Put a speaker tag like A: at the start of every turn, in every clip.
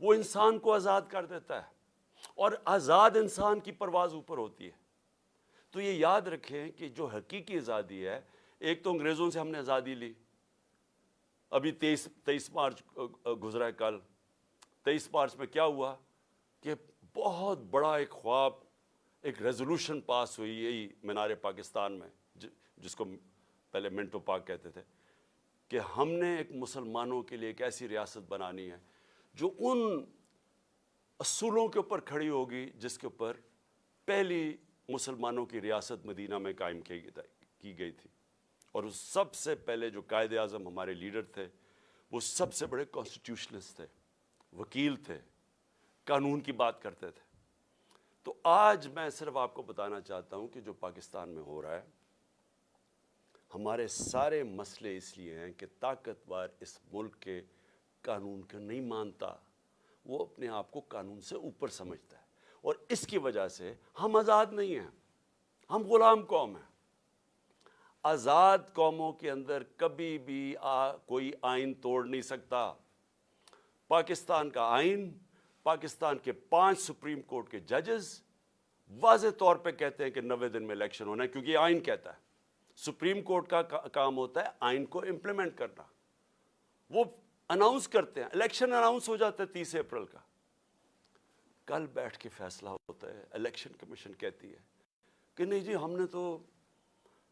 A: وہ انسان کو آزاد کر دیتا ہے، اور آزاد انسان کی پرواز اوپر ہوتی ہے۔ تو یہ یاد رکھیں کہ جو حقیقی آزادی ہے، ایک تو انگریزوں سے ہم نے آزادی لی، ابھی 23 مارچ گزرا ہے کل، 23 مارچ میں کیا ہوا کہ بہت بڑا ایک خواب، ایک ریزولوشن پاس ہوئی یہی مینار پاکستان میں، جس کو پہلے منٹو پاک کہتے تھے، کہ ہم نے ایک مسلمانوں کے لیے ایک ایسی ریاست بنانی ہے جو ان اصولوں کے اوپر کھڑی ہوگی جس کے اوپر پہلی مسلمانوں کی ریاست مدینہ میں قائم کی گئی تھی۔ اور اس سب سے پہلے جو قائد اعظم ہمارے لیڈر تھے، وہ سب سے بڑے کانسٹیٹیوشنسٹ تھے، وکیل تھے، قانون کی بات کرتے تھے۔ تو آج میں صرف آپ کو بتانا چاہتا ہوں کہ جو پاکستان میں ہو رہا ہے، ہمارے سارے مسئلے اس لیے ہیں کہ طاقتور اس ملک کے قانون کو نہیں مانتا، وہ اپنے آپ کو قانون سے اوپر سمجھتا ہے، اور اس کی وجہ سے ہم آزاد نہیں ہیں، ہم غلام قوم ہیں۔ آزاد قوموں کے اندر کبھی بھی کوئی آئین توڑ نہیں سکتا۔ پاکستان کا آئین، پاکستان کے 5 سپریم کورٹ کے ججز واضح طور پہ کہتے ہیں کہ 90 دن میں الیکشن ہونا ہے، کیونکہ یہ آئین کہتا ہے۔ سپریم کورٹ کا کام ہوتا ہے آئین کو امپلیمنٹ کرنا۔ وہ اناؤنس کرتے ہیں، الیکشن اناؤنس ہو جاتا ہے 30 اپریل کا، کل بیٹھ کے فیصلہ ہوتا ہے۔ الیکشن کمیشن کہتی ہے کہ نہیں جی، ہم نے تو،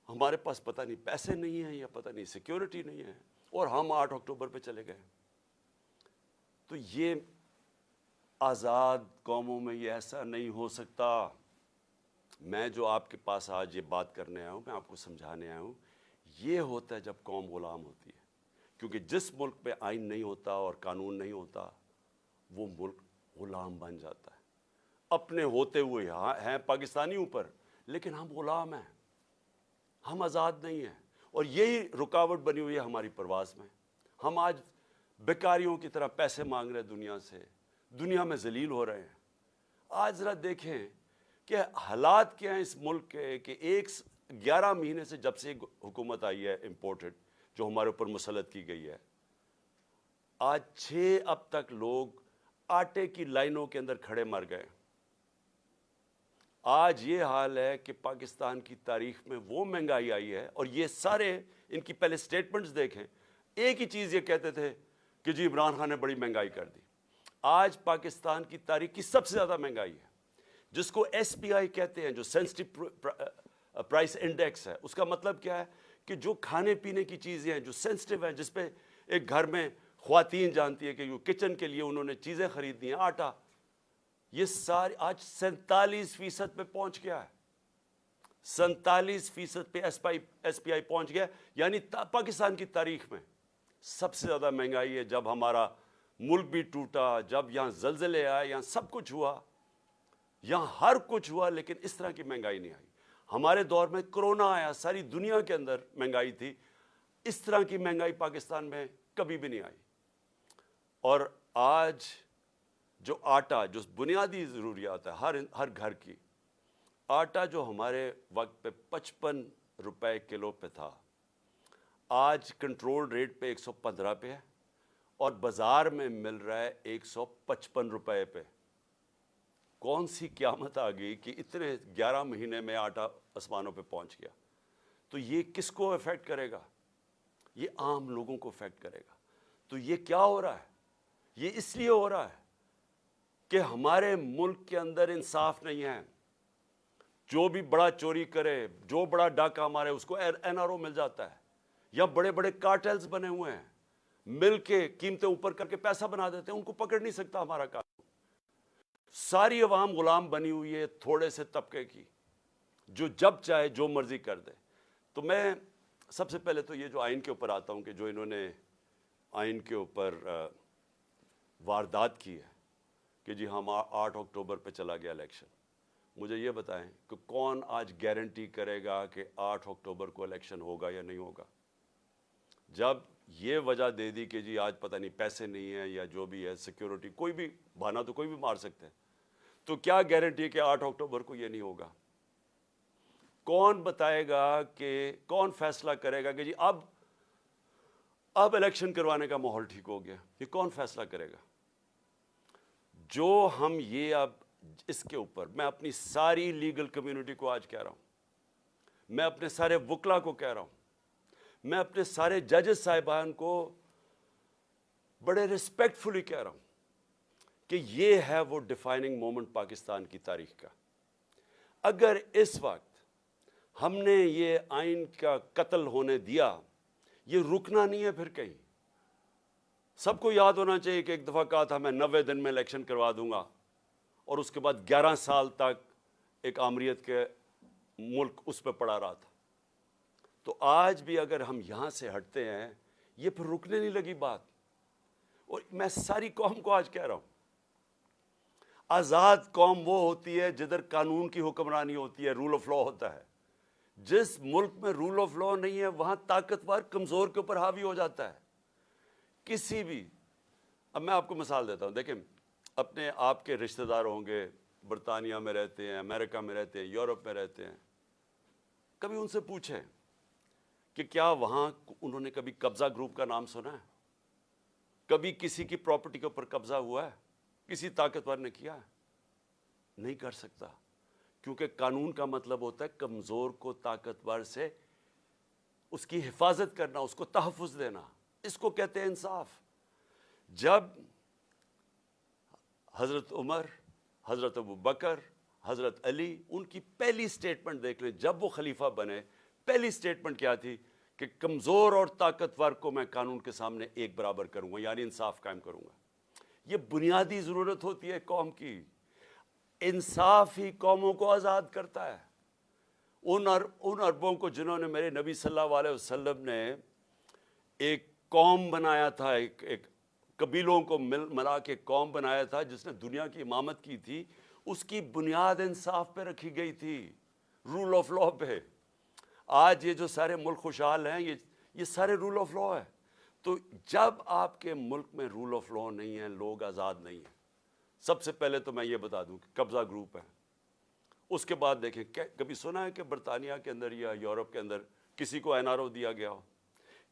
A: ہمارے پاس پتہ نہیں پیسے نہیں ہیں یا پتہ نہیں سیکیورٹی نہیں ہے، اور ہم 8 اکتوبر پہ چلے گئے۔ تو یہ آزاد قوموں میں یہ ایسا نہیں ہو سکتا۔ میں جو آپ کے پاس آج یہ بات کرنے آیا ہوں، میں آپ کو سمجھانے آیا ہوں، یہ ہوتا ہے جب قوم غلام ہوتی ہے، کیونکہ جس ملک پہ آئین نہیں ہوتا اور قانون نہیں ہوتا، وہ ملک غلام بن جاتا ہے۔ اپنے ہوتے ہوئے ہیں پاکستانی اوپر، لیکن ہم غلام ہیں، ہم آزاد نہیں ہیں، اور یہی رکاوٹ بنی ہوئی ہے ہماری پرواز میں۔ ہم آج بیکاریوں کی طرح پیسے مانگ رہے ہیں دنیا سے، دنیا میں ذلیل ہو رہے ہیں۔ آج ذرا دیکھیں کہ حالات کیا ہیں اس ملک کے، کہ 11 مہینے سے جب سے حکومت آئی ہے امپورٹڈ، جو ہمارے اوپر مسلط کی گئی ہے، آج 6 اب تک لوگ آٹے کی لائنوں کے اندر کھڑے مر گئے۔ آج یہ حال ہے کہ پاکستان کی تاریخ میں وہ مہنگائی آئی ہے، اور یہ سارے ان کی پہلے سٹیٹمنٹس دیکھیں، ایک ہی چیز یہ کہتے تھے کہ جی عمران خان نے بڑی مہنگائی کر دی۔ آج پاکستان کی تاریخ کی سب سے زیادہ مہنگائی ہے، جس کو ایس پی آئی کہتے ہیں، جو سینسٹیو پرائس انڈیکس ہے۔ اس کا مطلب کیا ہے کہ جو کھانے پینے کی چیزیں ہیں جو سینسٹیو ہیں، جس پہ ایک گھر میں خواتین جانتی ہے کہ جو کچن کے لیے انہوں نے چیزیں خریدنی ہیں، آٹا، یہ سارے آج 47% پہ پہنچ گیا ہے۔ 47% پہ ایس پی آئی پہنچ گیا، یعنی پاکستان کی تاریخ میں سب سے زیادہ مہنگائی ہے۔ جب ہمارا ملک بھی ٹوٹا، جب یہاں زلزلے آئے، یہاں سب کچھ ہوا، یہاں ہر کچھ ہوا، لیکن اس طرح کی مہنگائی نہیں آئی۔ ہمارے دور میں کرونا آیا، ساری دنیا کے اندر مہنگائی تھی، اس طرح کی مہنگائی پاکستان میں کبھی بھی نہیں آئی۔ اور آج جو آٹا، جو بنیادی ضروریات ہے ہر گھر کی، آٹا جو ہمارے وقت پہ 55 روپے کلو پہ تھا، آج کنٹرول ریٹ پہ 115 پہ ہے، اور بازار میں مل رہا ہے 155 روپے پہ۔ کون سی قیامت آ گئی کہ اتنے 11 مہینے میں آٹا آسمانوں پہ پہنچ گیا؟ تو یہ کس کو افیکٹ کرے گا؟ یہ عام لوگوں کو افیکٹ کرے گا۔ تو یہ کیا ہو رہا ہے؟ یہ اس لیے ہو رہا ہے کہ ہمارے ملک کے اندر انصاف نہیں ہے۔ جو بھی بڑا چوری کرے، جو بڑا ڈاکہ مارے، اس کو این آر او مل جاتا ہے، یا بڑے بڑے کارٹلز بنے ہوئے ہیں، مل کے قیمتیں اوپر کر کے پیسہ بنا دیتے ہیں، ان کو پکڑ نہیں سکتا ہمارا قانون۔ ساری عوام غلام بنی ہوئی ہے تھوڑے سے طبقے کی، جو جب چاہے جو مرضی کر دے۔ تو میں سب سے پہلے تو یہ جو آئین کے اوپر آتا ہوں، کہ جو انہوں نے آئین کے اوپر واردات کی ہے کہ جی ہم 8 اکتوبر پہ چلا گیا الیکشن، مجھے یہ بتائیں کہ کون آج گارنٹی کرے گا کہ 8 اکتوبر کو الیکشن ہوگا یا نہیں ہوگا؟ جب یہ وجہ دے دی کہ جی آج پتہ نہیں پیسے نہیں ہیں یا جو بھی ہے، سیکیورٹی، کوئی بھی بہانہ تو کوئی بھی مار سکتے ہیں، تو کیا گارنٹی ہے کہ 8 اکتوبر کو یہ نہیں ہوگا؟ کون بتائے گا، کہ کون فیصلہ کرے گا کہ جی اب الیکشن کروانے کا ماحول ٹھیک ہو گیا؟ یہ کون فیصلہ کرے گا؟ جو ہم یہ اب اس کے اوپر میں اپنی ساری لیگل کمیونٹی کو آج کہہ رہا ہوں, میں اپنے سارے وکلا کو کہہ رہا ہوں, میں اپنے سارے ججز صاحبان کو بڑے ریسپیکٹ فلی کہہ رہا ہوں کہ یہ ہے وہ ڈیفائننگ مومنٹ پاکستان کی تاریخ کا. اگر اس وقت ہم نے یہ آئین کا قتل ہونے دیا, یہ رکنا نہیں ہے پھر کہیں. سب کو یاد ہونا چاہیے کہ ایک دفعہ کہا تھا میں 90 دن میں الیکشن کروا دوں گا, اور اس کے بعد 11 سال تک ایک آمریت کے ملک اس پہ پڑا رہا تھا. تو آج بھی اگر ہم یہاں سے ہٹتے ہیں, یہ پھر رکنے نہیں لگی بات. اور میں ساری قوم کو آج کہہ رہا ہوں, آزاد قوم وہ ہوتی ہے جدھر قانون کی حکمرانی ہوتی ہے, رول آف لا ہوتا ہے. جس ملک میں رول آف لا نہیں ہے وہاں طاقتور کمزور کے اوپر حاوی ہو جاتا ہے. کسی بھی, اب میں آپ کو مثال دیتا ہوں, دیکھیں اپنے آپ کے رشتہ دار ہوں گے, برطانیہ میں رہتے ہیں, امریکہ میں رہتے ہیں, یورپ میں رہتے ہیں, کبھی ان سے پوچھیں کہ کیا وہاں انہوں نے کبھی قبضہ گروپ کا نام سنا ہے؟ کبھی کسی کی پراپرٹی کے اوپر قبضہ ہوا ہے؟ کسی طاقتور نے کیا ہے؟ نہیں کر سکتا, کیونکہ قانون کا مطلب ہوتا ہے کمزور کو طاقتور سے اس کی حفاظت کرنا, اس کو تحفظ دینا. اس کو کہتے ہیں انصاف. جب حضرت عمر, حضرت ابو بکر, حضرت علی, ان کی پہلی سٹیٹمنٹ دیکھ لیں, جب وہ خلیفہ بنے پہلی سٹیٹمنٹ کیا تھی کہ کمزور اور طاقتور کو میں قانون کے سامنے ایک برابر کروں گا, یعنی انصاف قائم کروں گا. یہ بنیادی ضرورت ہوتی ہے قوم کی. انصاف ہی قوموں کو آزاد کرتا ہے. ان عربوں کو جنہوں نے میرے نبی صلی اللہ علیہ وسلم نے ایک قوم بنایا تھا, ایک قبیلوں کو ملا کے قوم بنایا تھا جس نے دنیا کی امامت کی تھی, اس کی بنیاد انصاف پہ رکھی گئی تھی, رول آف لا پہ. آج یہ جو سارے ملک خوشحال ہیں یہ سارے رول آف لا ہے. تو جب آپ کے ملک میں رول آف لا نہیں ہے, لوگ آزاد نہیں ہیں. سب سے پہلے تو میں یہ بتا دوں کہ قبضہ گروپ ہے. اس کے بعد دیکھیں, کبھی سنا ہے کہ برطانیہ کے اندر یا یورپ کے اندر کسی کو این آر او دیا گیا ہو؟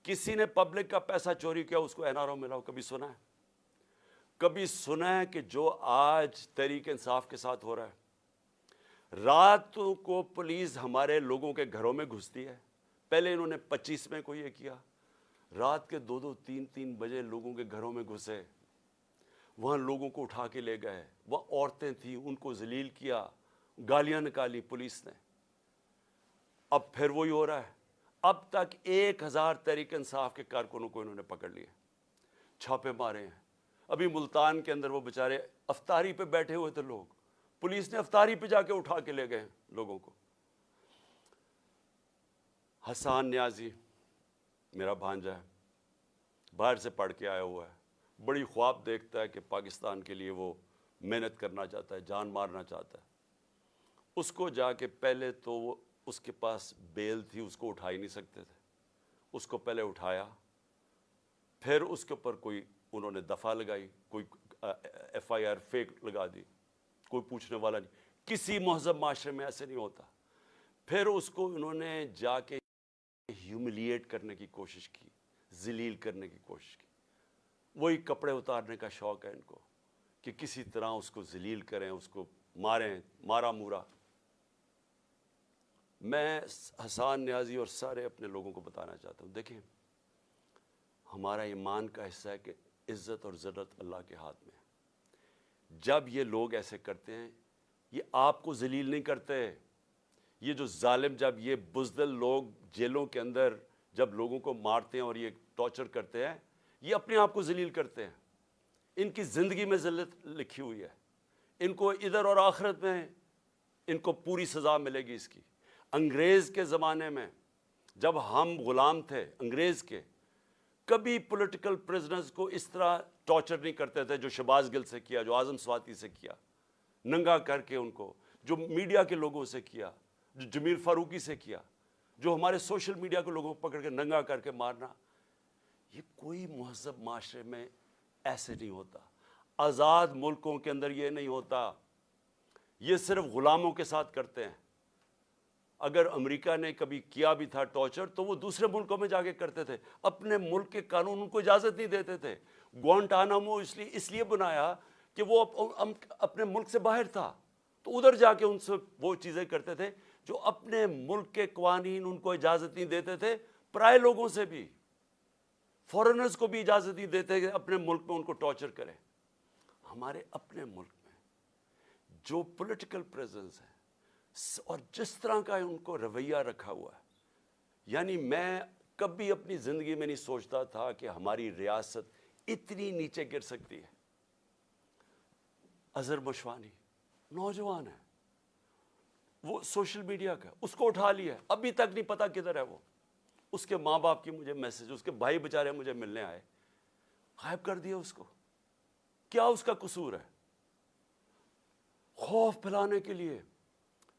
A: کسی نے پبلک کا پیسہ چوری کیا اس کو این آر او ملا ہو؟ کبھی سنا ہے؟ کبھی سنا ہے کہ جو آج تحریک انصاف کے ساتھ ہو رہا ہے, راتوں کو پولیس ہمارے لوگوں کے گھروں میں گھستی ہے. پہلے انہوں نے 25 میں کو یہ کیا, رات کے 2-2, 3-3 بجے لوگوں کے گھروں میں گھسے, وہاں لوگوں کو اٹھا کے لے گئے. وہ عورتیں تھیں, ان کو ذلیل کیا, گالیاں نکالی پولیس نے. اب پھر وہی ہو رہا ہے. اب تک 1000 تحریک انصاف کے کارکنوں کو انہوں نے پکڑ لیا, چھاپے مارے ہیں. ابھی ملتان کے اندر وہ بیچارے افطاری پہ بیٹھے ہوئے تھے لوگ, پولیس نے افطاری پہ جا کے اٹھا کے لے گئے لوگوں کو. حسان نیازی میرا بھانجا ہے, باہر سے پڑھ کے آیا ہوا ہے, بڑی خواب دیکھتا ہے کہ پاکستان کے لیے وہ محنت کرنا چاہتا ہے, جان مارنا چاہتا ہے. اس کو جا کے پہلے تو وہ اس کے پاس بیل تھی, اس کو اٹھا ہی نہیں سکتے تھے, اس کو پہلے اٹھایا, پھر اس کے اوپر کوئی انہوں نے دفعہ لگائی, کوئی ایف آئی آر فیک لگا دی, کوئی پوچھنے والا نہیں. کسی مہذب معاشرے میں ایسے نہیں ہوتا. پھر اس کو انہوں نے جا کے ہیوملیٹ کرنے کی کوشش کی, ذلیل کرنے کی کوشش کی. وہی کپڑے اتارنے کا شوق ہے ان کو کہ کسی طرح اس کو ذلیل کریں, اس کو ماریں, مارا مورا. میں حسان نیازی اور سارے اپنے لوگوں کو بتانا چاہتا ہوں, دیکھیں ہمارا ایمان کا حصہ ہے کہ عزت اور ذلت اللہ کے ہاتھ میں ہے. جب یہ لوگ ایسے کرتے ہیں, یہ آپ کو ذلیل نہیں کرتے. یہ جو ظالم, جب یہ بزدل لوگ جیلوں کے اندر جب لوگوں کو مارتے ہیں اور یہ ٹارچر کرتے ہیں, یہ اپنے آپ کو ذلیل کرتے ہیں. ان کی زندگی میں ذلت لکھی ہوئی ہے, ان کو ادھر اور آخرت میں ان کو پوری سزا ملے گی اس کی. انگریز کے زمانے میں جب ہم غلام تھے انگریز کے, کبھی پولیٹیکل پرزنرز کو اس طرح ٹارچر نہیں کرتے تھے جو شہباز گل سے کیا, جو اعظم سواتی سے کیا, ننگا کر کے ان کو, جو میڈیا کے لوگوں سے کیا, جو جمیل فاروقی سے کیا, جو ہمارے سوشل میڈیا کے لوگوں کو پکڑ کے ننگا کر کے مارنا. یہ کوئی مہذب معاشرے میں ایسے نہیں ہوتا. آزاد ملکوں کے اندر یہ نہیں ہوتا. یہ صرف غلاموں کے ساتھ کرتے ہیں. اگر امریکہ نے کبھی کیا بھی تھا ٹارچر تو وہ دوسرے ملکوں میں جا کے کرتے تھے, اپنے ملک کے قانون ان کو اجازت نہیں دیتے تھے. گوانٹانامو اس لیے بنایا کہ وہ اپنے ملک سے باہر تھا تو ادھر جا کے ان سے وہ چیزیں کرتے تھے جو اپنے ملک کے قوانین ان کو اجازت نہیں دیتے تھے، پرائے لوگوں سے بھی، فورنرز کو بھی اجازت نہیں دیتے کہ اپنے ملک میں ان کو ٹارچر کریں۔ ہمارے اپنے ملک میں جو پولیٹیکل پریزنس ہے اور جس طرح کا ان کو رویہ رکھا ہوا ہے، یعنی میں کبھی اپنی زندگی میں نہیں سوچتا تھا کہ ہماری ریاست اتنی نیچے گر سکتی ہے۔ اظہر مشوانی نوجوان ہے، وہ سوشل میڈیا کا، اس کو اٹھا لیا ہے، ابھی تک نہیں پتا کدھر ہے وہ۔ اس کے ماں باپ کی مجھے میسج، اس کے بھائی بیچارے مجھے ملنے آئے، غائب کر دیا اس کو۔ کیا اس کا قصور ہے؟ خوف پھیلانے کے لیے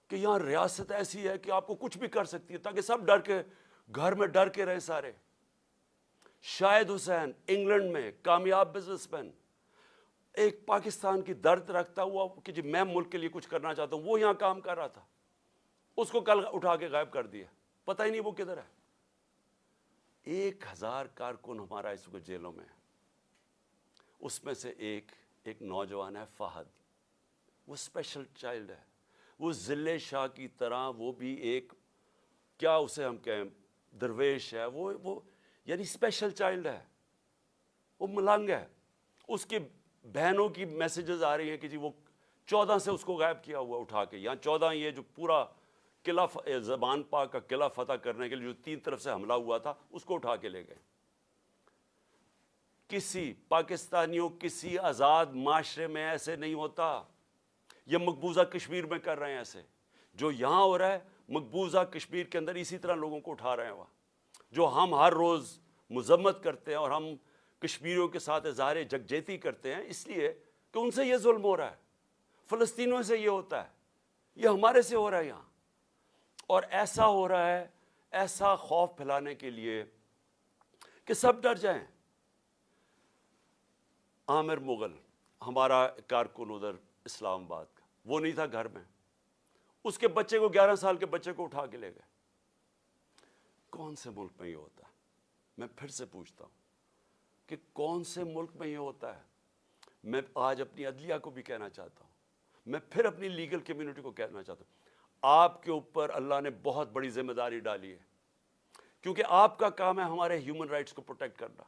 A: کہ یہاں ریاست ایسی ہے کہ آپ کو کچھ بھی کر سکتی ہے، تاکہ سب ڈر کے گھر میں ڈر کے رہے سارے۔ شاہد حسین انگلینڈ میں کامیاب بزنس مین، ایک پاکستان کی درد رکھتا ہوا کہ جی میں ملک کے لیے کچھ کرنا چاہتا ہوں، وہ یہاں کام کر رہا تھا، اس کو کل اٹھا کے غائب کر دیا، پتہ ہی نہیں وہ کدھر ہے۔ 1000 کارکن ہمارا اس وقت جیلوں میں ہے، اس میں سے ایک نوجوان ہے فہد، وہ اسپیشل چائلڈ ہے، وہ ضلع شاہ کی طرح، وہ بھی ایک کیا اسے ہم کہیں درویش ہے، وہ یعنی اسپیشل چائلڈ ہے، وہ ملنگ ہے۔ اس کی بہنوں کی میسیجز آ رہی ہیں کہ جی وہ 14 سے اس کو غائب کیا ہوا اٹھا کے، یہاں 14 یہ جو پورا قلعہ زبان پاک کا قلعہ فتح کرنے کے لیے جو 3 طرف سے حملہ ہوا تھا اس کو اٹھا کے لے گئے۔ کسی پاکستانیوں کسی آزاد معاشرے میں ایسے نہیں ہوتا، یہ مقبوضہ کشمیر میں کر رہے ہیں ایسے، جو یہاں ہو رہا ہے مقبوضہ کشمیر کے اندر اسی طرح لوگوں کو اٹھا رہے ہیں وہاں، جو ہم ہر روز مذمت کرتے ہیں اور ہم کشمیریوں کے ساتھ اظہار یکجہتی کرتے ہیں اس لیے کہ ان سے یہ ظلم ہو رہا ہے، فلسطینیوں سے یہ ہوتا ہے، یہ ہمارے سے ہو رہا ہے یہاں، اور ایسا ہو رہا ہے، ایسا خوف پھیلانے کے لیے کہ سب ڈر جائیں۔ عامر مغل ہمارا کارکن ادھر اسلام آباد کا، وہ نہیں تھا گھر میں، اس کے بچے کو 11 سال کے بچے کو اٹھا کے لے گئے۔ کون سے ملک میں یہ ہوتا ہے؟ میں پھر سے پوچھتا ہوں کہ کون سے ملک میں یہ ہوتا ہے؟ میں آج اپنی عدلیہ کو بھی کہنا چاہتا ہوں، میں پھر اپنی لیگل کمیونٹی کو کہنا چاہتا ہوں، آپ کے اوپر اللہ نے بہت بڑی ذمہ داری ڈالی ہے، کیونکہ آپ کا کام ہے ہمارے ہیومن رائٹس کو پروٹیکٹ کرنا۔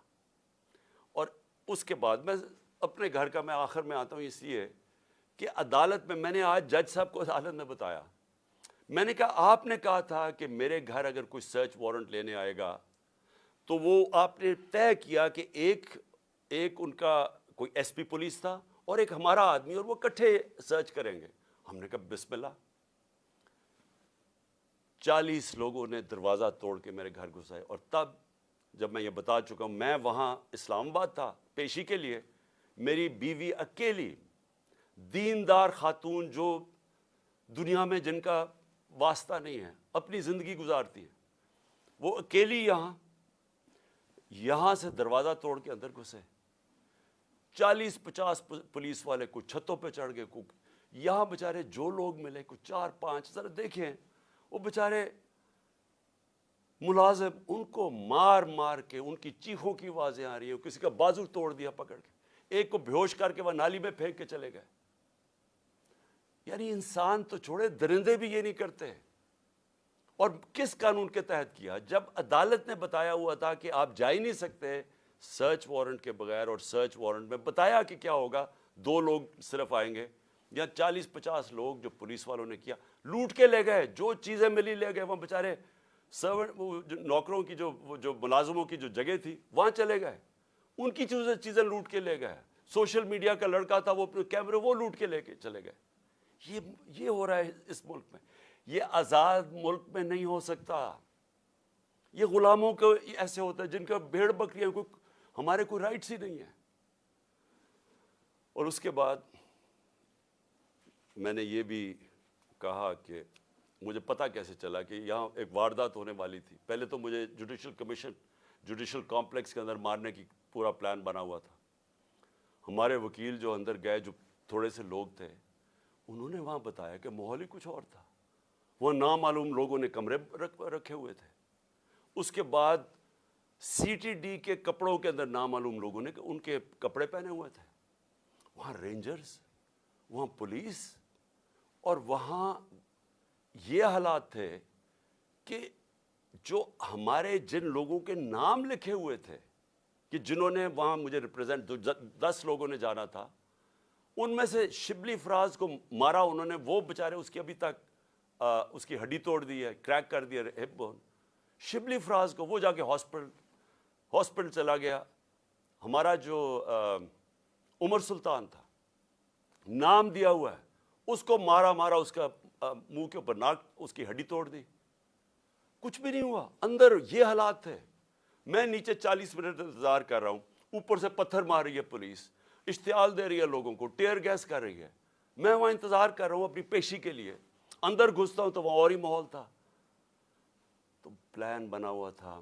A: اور اس کے بعد میں اپنے گھر کا میں آخر میں آتا ہوں اس لیے کہ عدالت میں نے آج جج صاحب کو عدالت میں بتایا، میں نے کہا آپ نے کہا تھا کہ میرے گھر اگر کوئی سرچ وارنٹ لینے آئے گا تو وہ آپ نے طے کیا کہ ایک ان کا کوئی ایس پی پولیس تھا اور ایک ہمارا آدمی، اور وہ اکٹھے سرچ کریں گے۔ ہم نے کہا بسم اللہ۔ 40 لوگوں نے دروازہ توڑ کے میرے گھر گھسائے، اور تب جب میں یہ بتا چکا ہوں، میں وہاں اسلام آباد تھا پیشی کے لیے، میری بیوی اکیلی دیندار خاتون جو دنیا میں جن کا واسطہ نہیں ہے، اپنی زندگی گزارتی ہے، وہ اکیلی یہاں سے دروازہ توڑ کے اندر گھسے۔ 40-50 پولیس والے کچھ چھتوں پہ چڑھ گئے، یہاں بےچارے جو لوگ ملے کچھ 4-5، ذرا دیکھیں وہ بےچارے ملازم، ان کو مار مار کے، ان کی چیخوں کی آوازیں آ رہی ہیں، کسی کا بازو توڑ دیا پکڑ کے، ایک کو بیہوش کر کے وہ نالی میں پھینک کے چلے گئے۔ یعنی انسان تو چھوڑے، درندے بھی یہ نہیں کرتے۔ اور کس قانون کے تحت کیا؟ جب عدالت نے بتایا ہوا تھا کہ آپ جا ہی نہیں سکتے سرچ وارنٹ کے بغیر، اور سرچ وارنٹ میں بتایا کہ کیا ہوگا، 2 لوگ صرف آئیں گے، یا 40-50 لوگ جو پولیس والوں نے کیا، لوٹ کے لے گئے، جو چیزیں ملی لے گئے، وہ بیچارے سرونٹ نوکروں کی جو ملازموں کی جو جگہ تھی وہاں چلے گئے، ان کی چیزیں لوٹ کے لے گئے۔ سوشل میڈیا کا لڑکا تھا، وہ اپنے کیمرے وہ لوٹ کے لے کے چلے گئے۔ یہ ہو رہا ہے اس ملک میں، یہ آزاد ملک میں نہیں ہو سکتا۔ یہ غلاموں کو ایسے ہوتا ہے جن کا بھیڑ بکریاں ہمارے کوئی رائٹس ہی نہیں ہے۔ اور اس کے بعد میں نے یہ بھی کہا کہ مجھے پتہ کیسے چلا کہ یہاں ایک واردات ہونے والی تھی۔ پہلے تو مجھے جوڈیشل کمپلیکس کے اندر مارنے کی پورا پلان بنا ہوا تھا۔ ہمارے وکیل جو اندر گئے، جو تھوڑے سے لوگ تھے، انہوں نے وہاں بتایا کہ ماحول ہی کچھ اور تھا، وہ نامعلوم لوگوں نے کمرے رکھے ہوئے تھے۔ اس کے بعد سی ٹی ڈی کے کپڑوں کے اندر نامعلوم لوگوں نے ان کے کپڑے پہنے ہوئے تھے، وہاں رینجرز، وہاں پولیس، اور وہاں یہ حالات تھے کہ جو ہمارے جن لوگوں کے نام لکھے ہوئے تھے کہ جنہوں نے وہاں مجھے ریپرزینٹ 10 لوگوں نے جانا تھا، ان میں سے شبلی فراز کو مارا انہوں نے، وہ بیچارے اس کی ابھی تک اس کی ہڈی توڑ دی ہے، کریک کر دیا ہپ بون. شبلی فراز کو وہ جا کے ہاسپٹل چلا گیا. ہمارا جو عمر سلطان تھا، نام دیا ہوا ہے، اس کو مارا اس کا منہ کے اوپر ناک، اس کی ہڈی توڑ دی. کچھ بھی نہیں ہوا. اندر یہ حالات تھے. میں نیچے 40 منٹ انتظار کر رہا ہوں، اوپر سے پتھر مار رہی ہے پولیس، اشتعال دے رہی ہے لوگوں کو، ٹیئر گیس کر رہی ہے. میں وہاں انتظار کر رہا ہوں اپنی پیشی کے لیے. اندر گھستا ہوں تو وہاں اور ہی ماحول تھا. تو پلان بنا ہوا تھا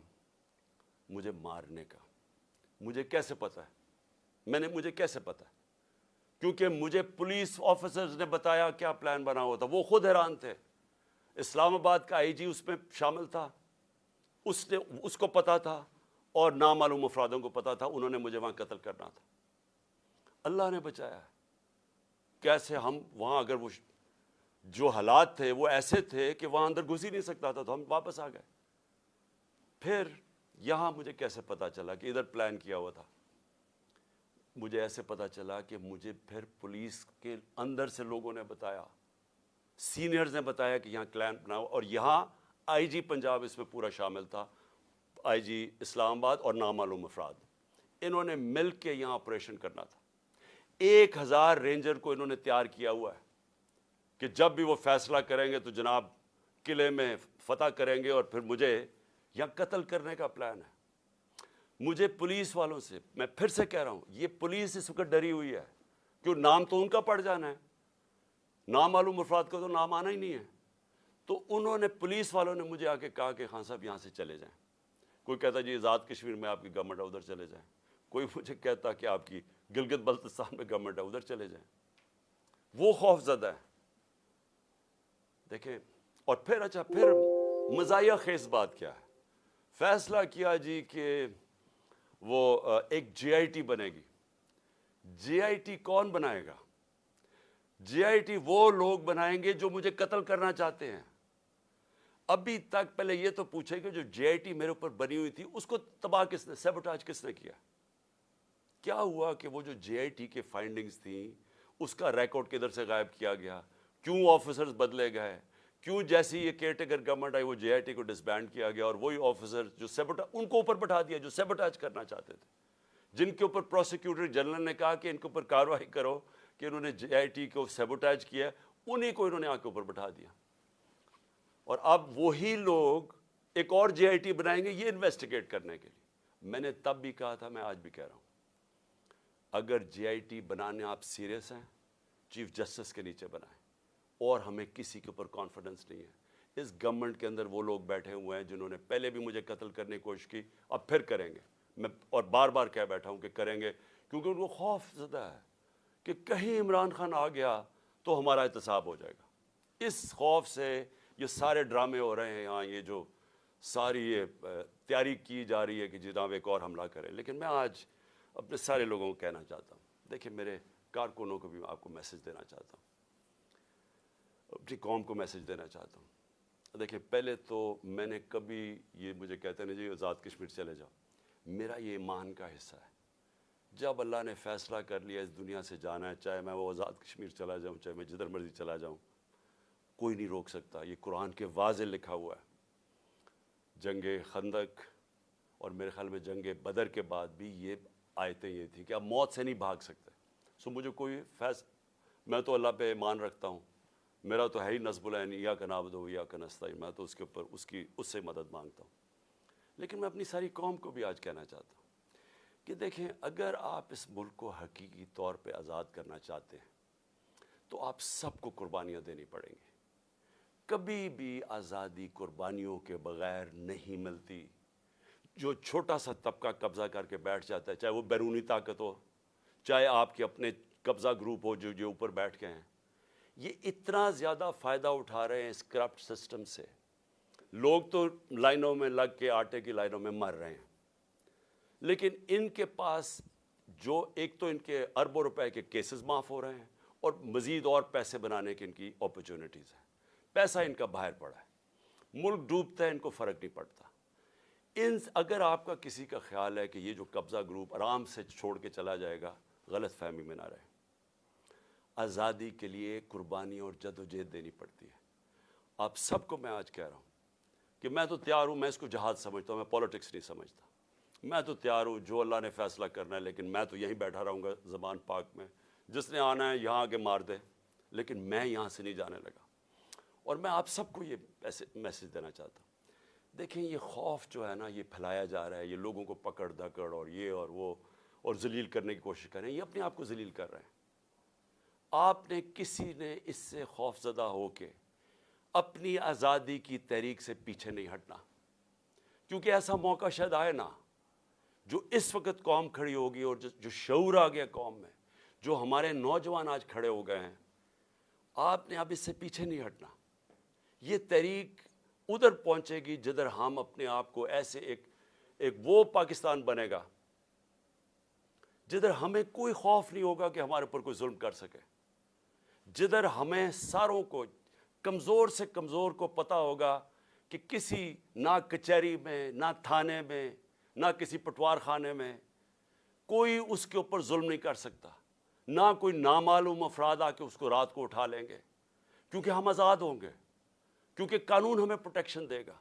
A: مجھے مارنے کا. مجھے کیسے پتا ہے؟ مجھے کیسے پتا ہے؟ کیونکہ مجھے پولیس آفیسرز نے بتایا کیا پلان بنا ہوا تھا. وہ خود حیران تھے. اسلام آباد کا آئی جی اس میں شامل تھا، اس کو پتا تھا، اور نامعلوم افرادوں کو پتا تھا. انہوں نے مجھے وہاں قتل کرنا تھا. اللہ نے بچایا. کیسے ہم وہاں، اگر وہ جو حالات تھے وہ ایسے تھے کہ وہاں اندر گھس ہی نہیں سکتا تھا، تو ہم واپس آ گئے. پھر یہاں مجھے کیسے پتا چلا کہ ادھر پلان کیا ہوا تھا؟ مجھے ایسے پتا چلا کہ مجھے پھر پولیس کے اندر سے لوگوں نے بتایا، سینئرز نے بتایا کہ یہاں پلان بناؤ. اور یہاں آئی جی پنجاب اس میں پورا شامل تھا، آئی جی اسلام آباد اور نامعلوم افراد. انہوں نے مل کے یہاں آپریشن کرنا تھا. 1000 رینجر کو انہوں نے تیار کیا ہوا ہے کہ جب بھی وہ فیصلہ کریں گے تو جناب قلعے میں فتح کریں گے، اور پھر مجھے یہاں قتل کرنے کا پلان ہے. مجھے پولیس والوں سے، میں پھر سے کہہ رہا ہوں، یہ پولیس اس وقت ڈری ہوئی ہے، کیوں نام تو ان کا پڑ جانا ہے، نامعلوم افراد کا تو نام آنا ہی نہیں ہے. تو انہوں نے، پولیس والوں نے مجھے آ کے کہا کہ خان صاحب یہاں سے چلے جائیں. کوئی کہتا جی آزاد کشمیر میں آپ کی گورنمنٹ ہے ادھر چلے جائیں. کوئی مجھے کہتا کہ آپ کی گلگت بلتستان میں گورنمنٹ ہے ادھر چلے جائیں. وہ خوف زدہ ہے. دیکھیں، اور پھر مزاحیہ خیز بات کیا ہے؟ فیصلہ کیا جی کہ وہ ایک جے آئی ٹی بنے گی. جے آئی ٹی کون بنائے گا؟ جے آئی ٹی وہ لوگ بنائیں گے جو مجھے قتل کرنا چاہتے ہیں. ابھی تک پہلے یہ تو پوچھے کہ جو جے آئی ٹی میرے اوپر بنی ہوئی تھی اس کو تباہ کس نے، سیبوٹاج کس نے کیا؟ کیا ہوا کہ وہ جو جے آئی ٹی کے فائنڈنگز تھیں اس کا ریکارڈ کدھر سے غائب کیا گیا؟ کیوں آفیسرز بدلے گئے؟ کیوں جیسی یہ کیئر ٹیکر گورنمنٹ آئی وہ جے آئی ٹی کو ڈسبینڈ کیا گیا، اور وہی آفیسر جو ان کو اوپر بٹھا دیا جو سیبوٹاج کرنا چاہتے تھے، جن کے اوپر پروسیکیوٹر جنرل نے کہا کہ ان کے اوپر کارروائی کرو کہ انہوں نے جے آئی ٹی کو سیبوٹاج کیا، انہی کو انہوں نے آ کے اوپر بٹھا دیا. اور اب وہی لوگ ایک اور جے آئی ٹی بنائیں گے یہ انویسٹیگیٹ کرنے کے لیے. میں نے تب بھی کہا تھا، میں آج بھی کہہ رہا ہوں، اگر جے آئی ٹی بنانے آپ سیریس ہیں، چیف جسٹس کے نیچے بنائیں. اور ہمیں کسی کے اوپر کانفیڈنس نہیں ہے. اس گورنمنٹ کے اندر وہ لوگ بیٹھے ہوئے ہیں جنہوں نے پہلے بھی مجھے قتل کرنے کی کوشش کی، اب پھر کریں گے. میں اور بار بار کہہ بیٹھا ہوں کہ کریں گے، کیونکہ ان کو خوف زدہ ہے کہ کہیں عمران خان آ گیا تو ہمارا احتساب ہو جائے گا. اس خوف سے یہ سارے ڈرامے ہو رہے ہیں یہاں، یہ جو ساری یہ تیاری کی جا رہی ہے کہ جناب ایک اور حملہ کریں. لیکن میں آج اپنے سارے لوگوں کو کہنا چاہتا ہوں، دیکھیں میرے کارکنوں کو بھی آپ کو میسج دینا چاہتا ہوں، اپنی قوم کو میسج دینا چاہتا ہوں. دیکھیں، پہلے تو میں نے کبھی، یہ مجھے کہتے ہیں جی آزاد کشمیر چلے جاؤ، میرا یہ ایمان کا حصہ ہے. جب اللہ نے فیصلہ کر لیا اس دنیا سے جانا ہے، چاہے میں وہ آزاد کشمیر چلا جاؤں، چاہے میں جدھر مرضی چلا جاؤں، کوئی نہیں روک سکتا. یہ قرآن کے واضح لکھا ہوا ہے. جنگ خندق اور میرے خیال میں جنگ بدر کے بعد بھی یہ آیتیں یہ تھیں کہ آپ موت سے نہیں بھاگ سکتے. مجھے کوئی میں تو اللہ پہ ایمان رکھتا ہوں، میرا تو ہے ہی نصب العین، ایاک نعبد و ایاک نستعین، میں تو اس کے اوپر اس سے مدد مانگتا ہوں. لیکن میں اپنی ساری قوم کو بھی آج کہنا چاہتا ہوں کہ دیکھیں، اگر آپ اس ملک کو حقیقی طور پہ آزاد کرنا چاہتے ہیں تو آپ سب کو قربانیاں دینی پڑیں گی. کبھی بھی آزادی قربانیوں کے بغیر نہیں ملتی. جو چھوٹا سا طبقہ قبضہ کر کے بیٹھ جاتا ہے، چاہے وہ بیرونی طاقت ہو، چاہے آپ کے اپنے قبضہ گروپ ہو جو اوپر بیٹھ کے ہیں، یہ اتنا زیادہ فائدہ اٹھا رہے ہیں اس کرپٹ سسٹم سے. لوگ تو لائنوں میں لگ کے آٹے کی لائنوں میں مر رہے ہیں، لیکن ان کے پاس جو ایک تو ان کے اربوں روپے کے کیسز معاف ہو رہے ہیں اور مزید اور پیسے بنانے کی ان کی اپرچونٹیز ہیں. پیسہ ان کا باہر پڑا ہے, ملک ڈوبتا ہے, ان کو فرق نہیں پڑتا. اگر آپ کا کسی کا خیال ہے کہ یہ جو قبضہ گروپ آرام سے چھوڑ کے چلا جائے گا, غلط فہمی میں نہ رہے. آزادی کے لیے قربانی اور جد و جہد دینی پڑتی ہے. آپ سب کو میں آج کہہ رہا ہوں کہ میں تو تیار ہوں, میں اس کو جہاد سمجھتا ہوں, میں پولیٹکس نہیں سمجھتا. میں تو تیار ہوں, جو اللہ نے فیصلہ کرنا ہے, لیکن میں تو یہیں بیٹھا رہوں گا زمان پاک میں. جس نے آنا ہے یہاں آگے مار دے, لیکن میں یہاں سے نہیں جانے لگا. اور میں آپ سب کو یہ میسج دینا چاہتا ہوں. دیکھیں یہ خوف جو ہے نا, یہ پھیلایا جا رہا ہے, یہ لوگوں کو پکڑ دھکڑ اور یہ اور وہ اور ذلیل کرنے کی کوشش کر رہے ہیں, یہ اپنے آپ کو ذلیل کر رہے ہیں. آپ نے کسی نے اس سے خوف زدہ ہو کے اپنی آزادی کی تحریک سے پیچھے نہیں ہٹنا, کیونکہ ایسا موقع شاید آئے نا, جو اس وقت قوم کھڑی ہوگی اور جو شعور آ گیا قوم میں, جو ہمارے نوجوان آج کھڑے ہو گئے ہیں, آپ نے اب اس سے پیچھے نہیں ہٹنا. یہ تحریک ادھر پہنچے گی جدھر ہم اپنے آپ کو ایسے ایک وہ پاکستان بنے گا جدھر ہمیں کوئی خوف نہیں ہوگا کہ ہمارے اوپر کوئی ظلم کر سکے, جدھر ہمیں ساروں کو, کمزور سے کمزور کو پتہ ہوگا کہ کسی نہ کچہری میں, نہ تھانے میں, نہ کسی پٹوار خانے میں کوئی اس کے اوپر ظلم نہیں کر سکتا, نہ کوئی نامعلوم افراد آ کے اس کو رات کو اٹھا لیں گے, کیونکہ ہم آزاد ہوں گے, کیونکہ قانون ہمیں پروٹیکشن دے گا.